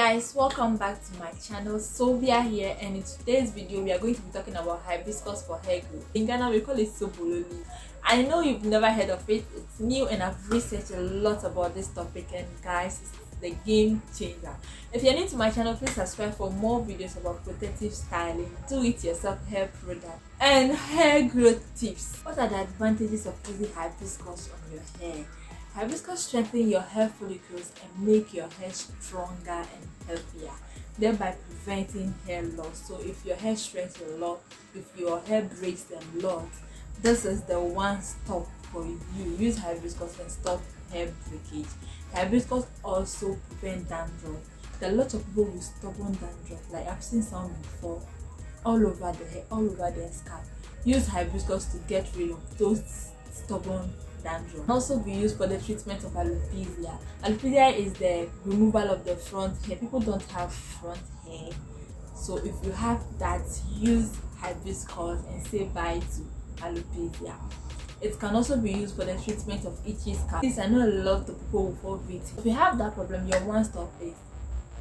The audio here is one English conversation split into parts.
guys, welcome back to my channel. Sylvia here, and in today's video we are going to be talking about hibiscus for hair growth. In Ghana we call it sobololi. I know you've never heard of it, it's new, and I've researched a lot about this topic, and guys, it's the game changer. If you're new to my channel, please subscribe for more videos about protective styling, do it yourself hair product, and hair growth tips. What are the advantages of using hibiscus on your hair? Hibiscus strengthens your hair follicles and make your hair stronger and healthier, thereby preventing hair loss. So if your hair shrinks a lot, if your hair breaks a lot, this is the one stop for you. Use hibiscus and stop hair breakage. Hibiscus also prevents dandruff. There are a lot of people with stubborn dandruff, like I've seen some before, all over the hair, all over their scalp. Use hibiscus to get rid of those stubborn dandruff. Can also be used for the treatment of alopecia. Alopecia is the removal of the front hair. People don't have front hair, so if you have that, use hibiscus and say bye to alopecia. It can also be used for the treatment of itchy scalp. This, I know a lot of people will fall victim. If you have that problem, your one stop is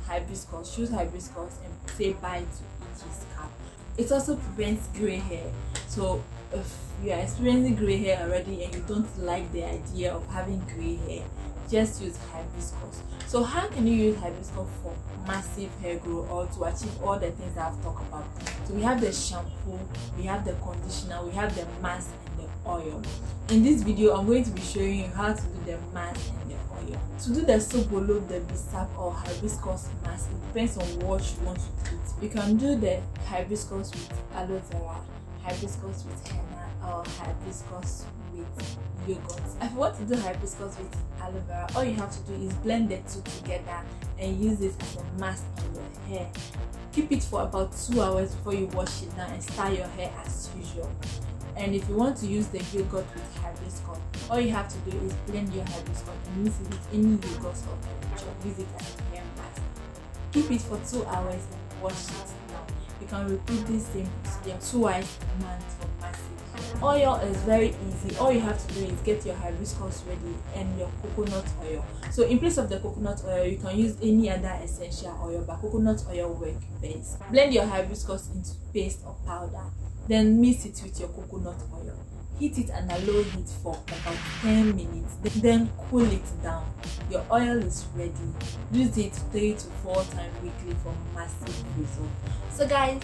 hibiscus. Choose hibiscus and say bye to itchy scalp. It also prevents gray hair. So if you are experiencing gray hair already and you don't like the idea of having gray hair, just use hibiscus. So how can you use hibiscus for massive hair growth or to achieve all the things that I've talked about? So we have the shampoo, we have the conditioner, we have the mask and the oil. In this video, I'm going to be showing you how to do the mask and the oil. To do the sobolo, the bisap or hibiscus mask, it depends on what you want to do. You can do the hibiscus with aloe vera, hibiscus with henna, or hibiscus with yogurt. If you want to do hibiscus with aloe vera, all you have to do is blend the two together and use it as a mask on your hair. Keep it for about 2 hours before you wash it down and style your hair as usual. And if you want to use the yogurt with hibiscus, all you have to do is blend your hibiscus and mix it with any yogurt or use it as a hair mask. Keep it for 2 hours and wash it down. You can repeat this same procedure twice a month for massive hair. Oil is very easy. All you have to do is get your hibiscus ready and your coconut oil. So in place of the coconut oil, you can use any other essential oil, but coconut oil works best. Blend your hibiscus into paste or powder, then mix it with your coconut oil. Heat it under low heat for about 10 minutes, then cool it down. Your oil is ready. Use it 3 to 4 times weekly for massive results. So guys,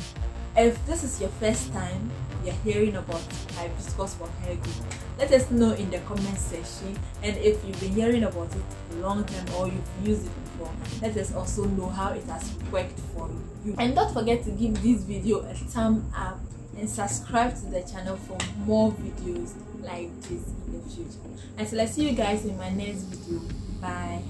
if this is your first time you're hearing about hibiscus for hair growth, let us know in the comment section. And if you've been hearing about it for a long time or you've used it before, let us also know how it has worked for you. And don't forget to give this video a thumb up and subscribe to the channel for more videos like this in the future. Until I see you guys in my next video, bye.